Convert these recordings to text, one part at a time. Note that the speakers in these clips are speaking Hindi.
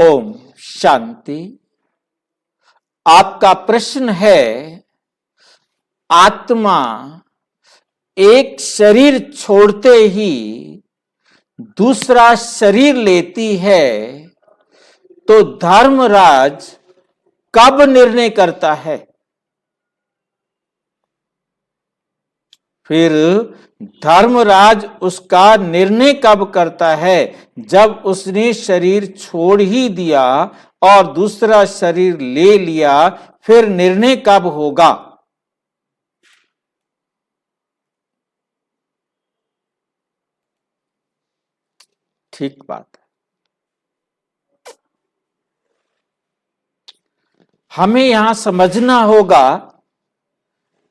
ओम शांति। आपका प्रश्न है, आत्मा एक शरीर छोड़ते ही दूसरा शरीर लेती है तो धर्मराज कब निर्णय करता है? फिर धर्मराज उसका निर्णय कब करता है? जब उसने शरीर छोड़ ही दिया और दूसरा शरीर ले लिया, फिर निर्णय कब होगा? ठीक बात है। हमें यहां समझना होगा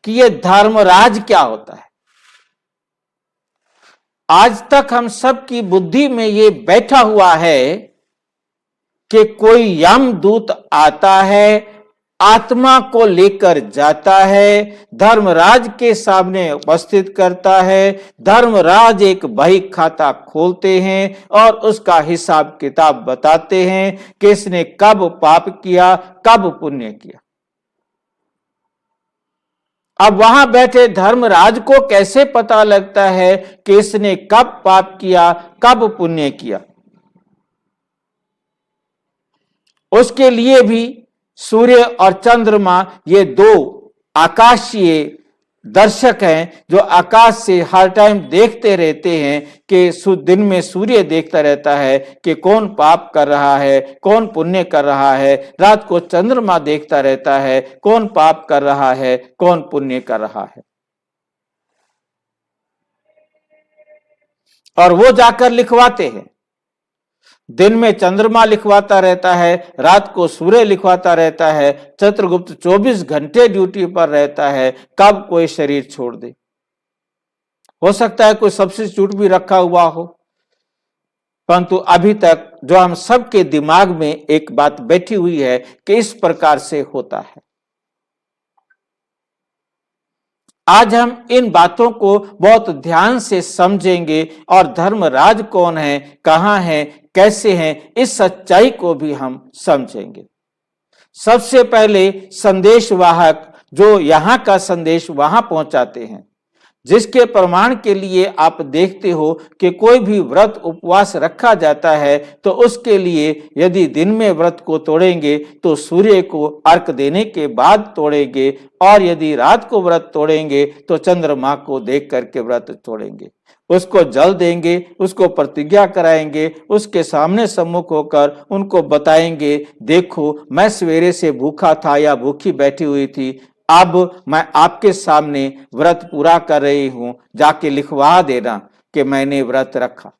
कि यह धर्मराज क्या होता है। आज तक हम सबकी बुद्धि में यह बैठा हुआ है कि कोई यमदूत आता है, आत्मा को लेकर जाता है, धर्मराज के सामने उपस्थित करता है, धर्मराज एक बही खाता खोलते हैं और उसका हिसाब किताब बताते हैं कि इसने कब पाप किया, कब पुण्य किया। अब वहां बैठे धर्मराज को कैसे पता लगता है कि इसने कब पाप किया, कब पुण्य किया? उसके लिए भी सूर्य और चंद्रमा ये दो आकाशीय दर्शक हैं जो आकाश से हर टाइम देखते रहते हैं कि दिन में सूर्य देखता रहता है कि कौन पाप कर रहा है, कौन पुण्य कर रहा है। रात को चंद्रमा देखता रहता है कौन पाप कर रहा है, कौन पुण्य कर रहा है। और वो जाकर लिखवाते हैं। दिन में चंद्रमा लिखवाता रहता है, रात को सूर्य लिखवाता रहता है। चित्रगुप्त 24 घंटे ड्यूटी पर रहता है, कब कोई शरीर छोड़ दे। हो सकता है कोई सब्स्टिट्यूट भी रखा हुआ हो, परंतु अभी तक जो हम सबके दिमाग में एक बात बैठी हुई है कि इस प्रकार से होता है। आज हम इन बातों को बहुत ध्यान से समझेंगे और धर्मराज कौन है, कहां है, कैसे हैं, इस सच्चाई को भी हम समझेंगे। सबसे पहले संदेशवाहक जो यहां का संदेश वहां पहुंचाते हैं, जिसके प्रमाण के लिए आप देखते हो कि कोई भी व्रत उपवास रखा जाता है तो उसके लिए यदि दिन में व्रत को तोड़ेंगे तो सूर्य को अर्घ देने के बाद तोड़ेंगे, और यदि रात को व्रत तोड़ेंगे तो चंद्रमा को देख करके व्रत तोड़ेंगे। उसको जल देंगे, उसको प्रतिज्ञा कराएंगे, उसके सामने सम्मुख होकर उनको बताएंगे, देखो मैं सवेरे से भूखा था या भूखी बैठी हुई थी, अब मैं आपके सामने व्रत पूरा कर रही हूं, जाके लिखवा देना कि मैंने व्रत रखा।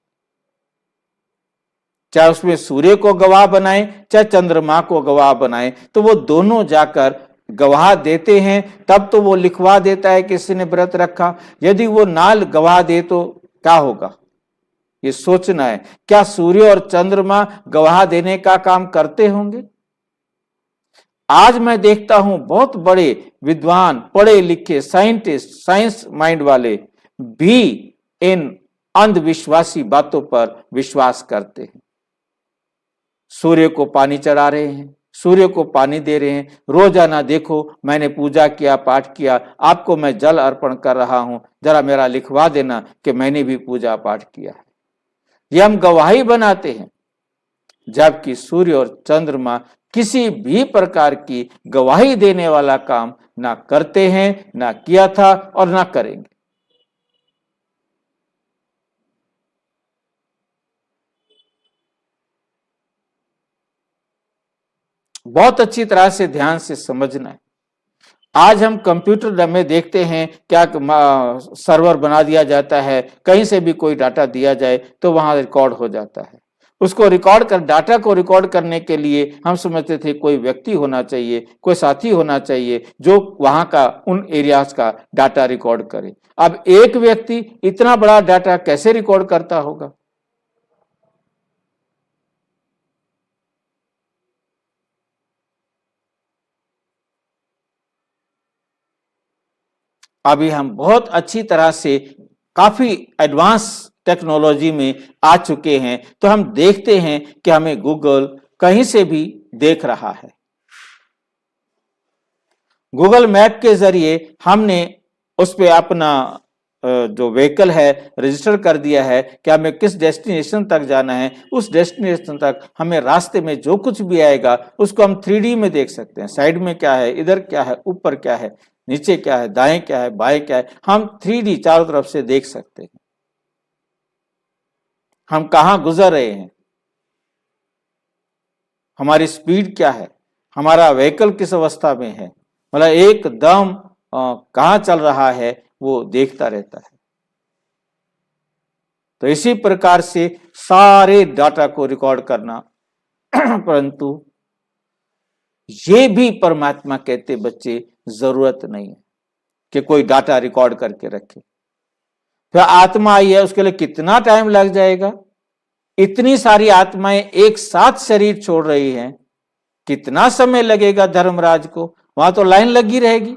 चाहे उसमें सूर्य को गवाह बनाए चाहे चंद्रमा को गवाह बनाए, तो वो दोनों जाकर गवाह देते हैं, तब तो वो लिखवा देता है कि इसने व्रत रखा। यदि वो ना गवाह दे तो क्या होगा, ये सोचना है। क्या सूर्य और चंद्रमा गवाह देने का काम करते होंगे? आज मैं देखता हूं बहुत बड़े विद्वान, पढ़े लिखे साइंटिस्ट, साइंस माइंड वाले भी इन अंधविश्वासी बातों पर विश्वास करते हैं। सूर्य को पानी चढ़ा रहे हैं, सूर्य को पानी दे रहे हैं, रोजाना देखो मैंने पूजा किया, पाठ किया, आपको मैं जल अर्पण कर रहा हूं, जरा मेरा लिखवा देना कि मैंने भी पूजा पाठ किया है। ये हम गवाही बनाते हैं, जबकि सूर्य और चंद्रमा किसी भी प्रकार की गवाही देने वाला काम ना करते हैं, ना किया था और ना करेंगे। बहुत अच्छी तरह से ध्यान से समझना है। आज हम कंप्यूटर में देखते हैं क्या सर्वर बना दिया जाता है, कहीं से भी कोई डाटा दिया जाए तो वहां रिकॉर्ड हो जाता है। उसको रिकॉर्ड कर, डाटा को रिकॉर्ड करने के लिए हम समझते थे कोई व्यक्ति होना चाहिए, कोई साथी होना चाहिए जो वहां का, उन एरियाज का डाटा रिकॉर्ड करे। अब एक व्यक्ति इतना बड़ा डाटा कैसे रिकॉर्ड करता होगा? अभी हम बहुत अच्छी तरह से काफी एडवांस टेक्नोलॉजी में आ चुके हैं, तो हम देखते हैं कि हमें गूगल, कहीं से भी देख रहा है। गूगल मैप के जरिए हमने उस पे अपना जो व्हीकल है रजिस्टर कर दिया है कि हमें किस डेस्टिनेशन तक जाना है। उस डेस्टिनेशन तक हमें रास्ते में जो कुछ भी आएगा उसको हम 3D में देख सकते हैं। साइड में क्या है, इधर क्या है, ऊपर क्या है, नीचे क्या है, दाएं क्या है, बाएं क्या है, हम 3D चारों तरफ से देख सकते हैं। हम कहाँ गुजर रहे हैं, हमारी स्पीड क्या है, हमारा व्हीकल किस अवस्था में है, मतलब एकदम कहाँ चल रहा है वो देखता रहता है। तो इसी प्रकार से सारे डाटा को रिकॉर्ड करना परंतु ये भी परमात्मा कहते बच्चे जरूरत नहीं है कि कोई डाटा रिकॉर्ड करके रखे। फिर आत्मा आई है, उसके लिए कितना टाइम लग जाएगा। इतनी सारी आत्माएं एक साथ शरीर छोड़ रही हैं, कितना समय लगेगा धर्मराज को, वहां तो लाइन लगी रहेगी।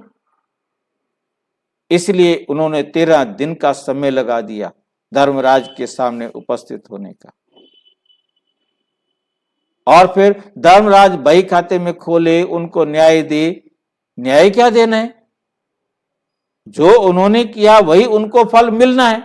इसलिए उन्होंने 13 दिन का समय लगा दिया धर्मराज के सामने उपस्थित होने का। और फिर धर्मराज बही खाते में खोले, उनको न्याय दे। न्याय क्या देना है, जो उन्होंने किया वही उनको फल मिलना है।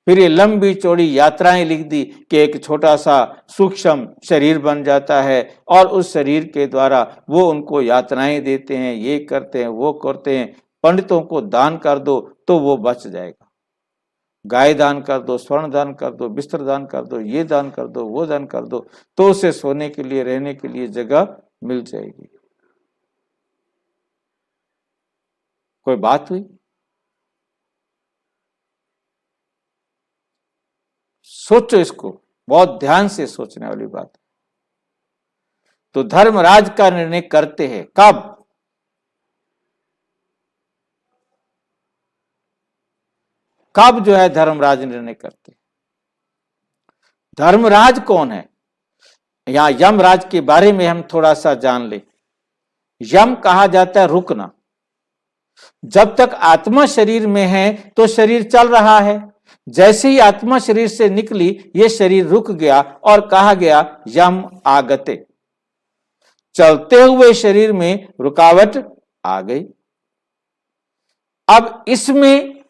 फिर ये लंबी चौड़ी यात्राएं लिख दी कि एक छोटा सा सूक्ष्म शरीर बन जाता है और उस शरीर के द्वारा वो उनको यातनाएं देते हैं, ये करते हैं, वो करते हैं। पंडितों को दान कर दो तो वो बच जाएगा, गाय दान कर दो, स्वर्ण दान कर दो, बिस्तर दान कर दो, ये दान कर दो, वो दान कर दो, तो उसे सोने के लिए, रहने के लिए जगह मिल जाएगी। कोई बात हुई? सोचो, इसको बहुत ध्यान से सोचने वाली बात है। तो धर्मराज का निर्णय करते हैं कब? कब जो है धर्मराज निर्णय करते हैं। धर्मराज कौन है? यहां यमराज के बारे में हम थोड़ा सा जान ले। यम कहा जाता है रुकना। जब तक आत्मा शरीर में है तो शरीर चल रहा है, जैसे ही आत्मा शरीर से निकली ये शरीर रुक गया और कहा गया यम आगते। चलते हुए शरीर में रुकावट आ गई। अब इसमें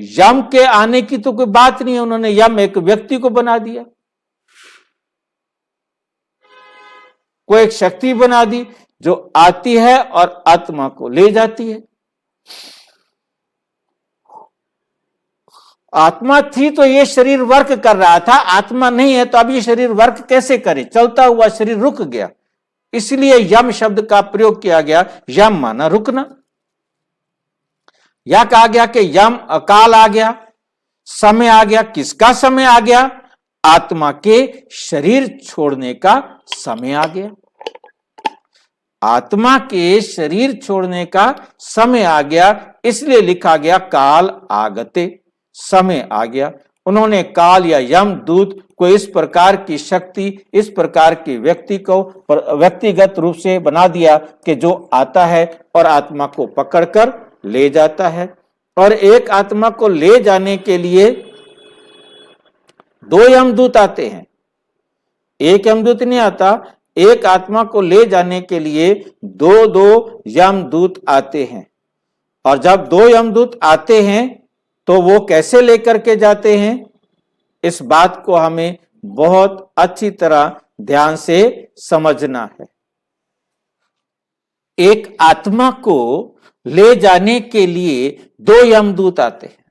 यम के आने की तो कोई बात नहीं है, उन्होंने यम एक व्यक्ति को बना दिया, कोई एक शक्ति बना दी जो आती है और आत्मा को ले जाती है। आत्मा थी तो ये शरीर वर्क कर रहा था, आत्मा नहीं है तो अब ये शरीर वर्क कैसे करे? चलता हुआ शरीर रुक गया, इसलिए यम शब्द का प्रयोग किया गया। यम माना रुकना। या कहा गया कि यम अकाल आ गया, समय आ गया। किसका समय आ गया? आत्मा के शरीर छोड़ने का समय आ गया। आत्मा के शरीर छोड़ने का समय आ गया, इसलिए लिखा गया काल आगते, समय आ गया। उन्होंने काल या यम दूत को इस प्रकार की शक्ति, इस प्रकार की व्यक्ति को व्यक्तिगत रूप से बना दिया कि जो आता है और आत्मा को पकड़कर ले जाता है। और एक आत्मा को ले जाने के लिए 2 यमदूत आते हैं, एक यमदूत नहीं आता। एक आत्मा को ले जाने के लिए 2 यमदूत आते हैं। और जब 2 यमदूत आते हैं तो वो कैसे लेकर के जाते हैं, इस बात को हमें बहुत अच्छी तरह ध्यान से समझना है। एक आत्मा को ले जाने के लिए 2 यमदूत आते हैं,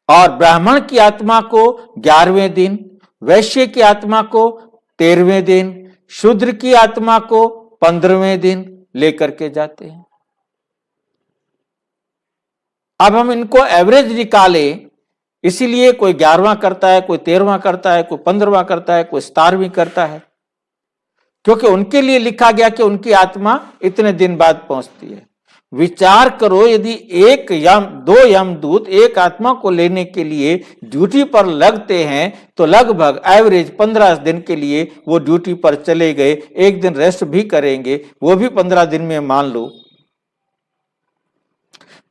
और ब्राह्मण की आत्मा को 11वें दिन, वैश्य की आत्मा को 13वें दिन, शूद्र की आत्मा को 15वें दिन लेकर के जाते हैं। अब हम इनको एवरेज निकालें, इसीलिए कोई 11वां करता है, कोई 13वां करता है, कोई 15वां करता है, कोई 17वीं करता है, क्योंकि उनके लिए लिखा गया कि उनकी आत्मा इतने दिन बाद पहुंचती है। विचार करो, यदि 2 यमदूत एक आत्मा को लेने के लिए ड्यूटी पर लगते हैं तो लगभग एवरेज 15 दिन के लिए वो ड्यूटी पर चले गए, एक दिन रेस्ट भी करेंगे, वो भी 15 दिन में मान लो।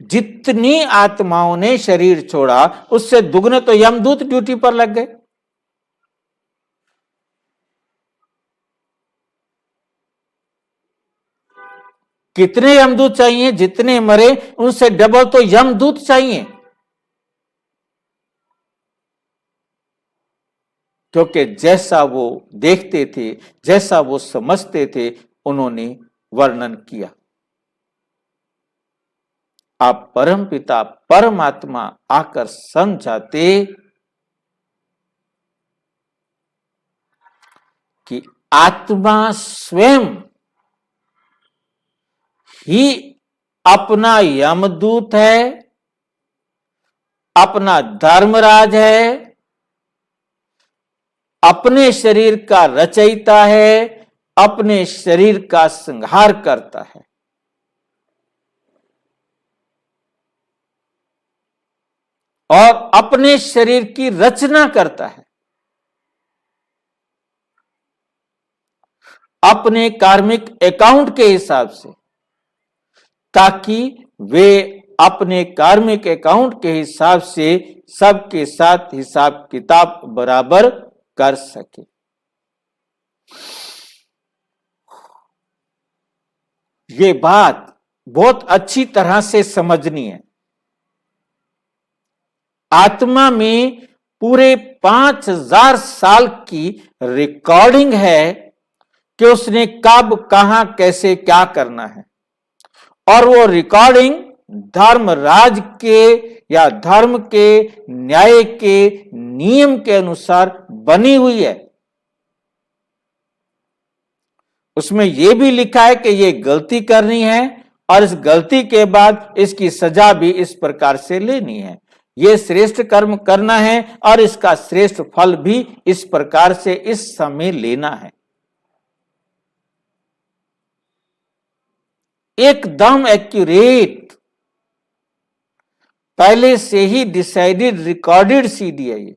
जितनी आत्माओं ने शरीर छोड़ा उससे दुगने तो यमदूत ड्यूटी पर लग गए। कितने यमदूत चाहिए? जितने मरे उनसे डबल तो यमदूत चाहिए, क्योंकि जैसा वो देखते थे, जैसा वो समझते थे, उन्होंने वर्णन किया। आप परमपिता परमात्मा आकर समझाते कि आत्मा स्वयं ही अपना यमदूत है, अपना धर्मराज है, अपने शरीर का रचयिता है, अपने शरीर का संहार करता है। और अपने शरीर की रचना करता है, अपने कार्मिक अकाउंट के हिसाब से, ताकि वे अपने कार्मिक अकाउंट के हिसाब से सबके साथ हिसाब किताब बराबर कर सके। ये बात बहुत अच्छी तरह से समझनी है। आत्मा में पूरे 5000 साल की रिकॉर्डिंग है कि उसने कब, कहां, कैसे, क्या करना है, और वो रिकॉर्डिंग धर्मराज के या धर्म के, न्याय के नियम के अनुसार बनी हुई है। उसमें यह भी लिखा है कि ये गलती करनी है और इस गलती के बाद इसकी सजा भी इस प्रकार से लेनी है। ये श्रेष्ठ कर्म करना है और इसका श्रेष्ठ फल भी इस प्रकार से इस समय लेना है। एकदम एक्यूरेट, पहले से ही डिसाइडेड रिकॉर्डेड सीडी है ये।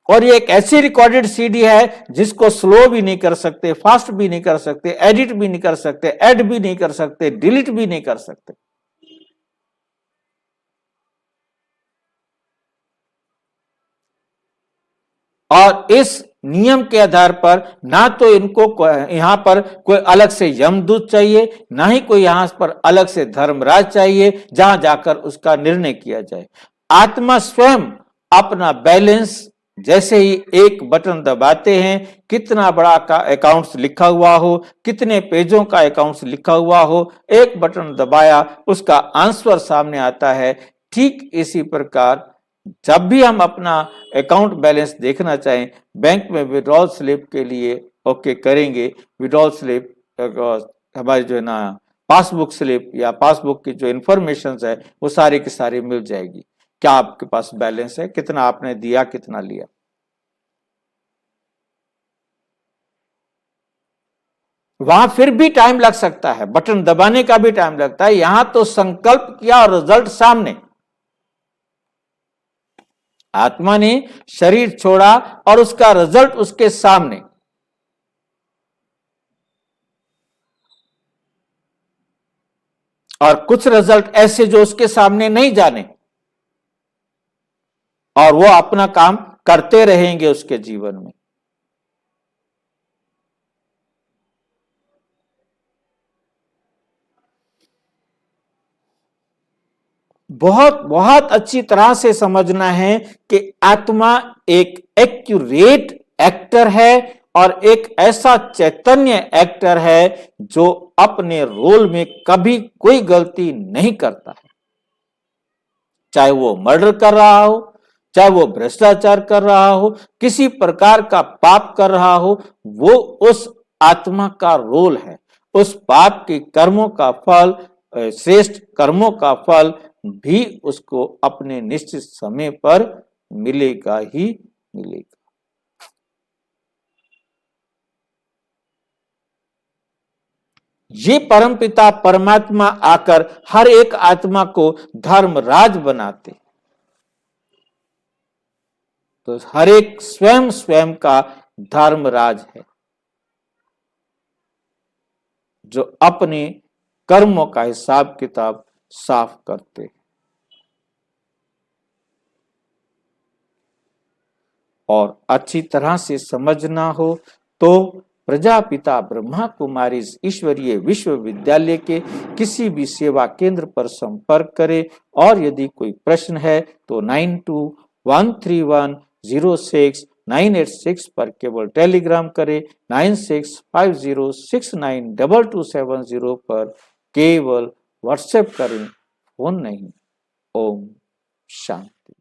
और ये एक ऐसी रिकॉर्डेड सीडी है जिसको स्लो भी नहीं कर सकते, फास्ट भी नहीं कर सकते, एडिट भी नहीं कर सकते, ऐड भी नहीं कर सकते, डिलीट भी नहीं कर सकते। और इस नियम के आधार पर ना तो इनको यहां पर कोई अलग से यमदूत चाहिए, ना ही कोई यहां पर अलग से धर्मराज चाहिए जहां जाकर उसका निर्णय किया जाए। आत्मा स्वयं अपना बैलेंस जैसे ही एक बटन दबाते हैं, कितना बड़ा का अकाउंट्स लिखा हुआ हो, कितने पेजों का अकाउंट्स लिखा हुआ हो, एक बटन दबाया उसका आंसर सामने आता है। ठीक इसी प्रकार जब भी हम अपना अकाउंट बैलेंस देखना चाहें, बैंक में विड्रॉल स्लिप के लिए ओके करेंगे, विड्रॉल स्लिप हमारी जो है ना पासबुक स्लिप या पासबुक की जो इंफॉर्मेशन है वो सारी की सारी मिल जाएगी। क्या आपके पास बैलेंस है, कितना आपने दिया, कितना लिया। वहां फिर भी टाइम लग सकता है, बटन दबाने का भी टाइम लगता है। यहां तो संकल्प किया और रिजल्ट सामने। आत्मा ने शरीर छोड़ा और उसका रिजल्ट उसके सामने। और कुछ रिजल्ट ऐसे जो उसके सामने नहीं जाने, और वो अपना काम करते रहेंगे उसके जीवन में। बहुत बहुत अच्छी तरह से समझना है कि आत्मा एक एक्यूरेट एक्टर है और एक ऐसा चैतन्य एक्टर है जो अपने रोल में कभी कोई गलती नहीं करता है। चाहे वो मर्डर कर रहा हो, चाहे वो भ्रष्टाचार कर रहा हो, किसी प्रकार का पाप कर रहा हो, वो उस आत्मा का रोल है। उस पाप के कर्मों का फल, श्रेष्ठ कर्मों का फल भी उसको अपने निश्चित समय पर मिलेगा ही मिलेगा। ये परमपिता परमात्मा आकर हर एक आत्मा को धर्मराज बनाते, तो हर एक स्वयं स्वयं का धर्मराज है। जो अपने कर्मों का हिसाब किताब साफ करते हैं। और अच्छी तरह से समझना हो तो प्रजापिता ब्रह्मा कुमारी ईश्वरीय विश्वविद्यालय के किसी भी सेवा केंद्र पर संपर्क करें और यदि कोई प्रश्न है तो 9213106986 पर केवल टेलीग्राम करें, 9650692270 पर केवल व्हाट्सएप करें, फोन नहीं। ओम शांति।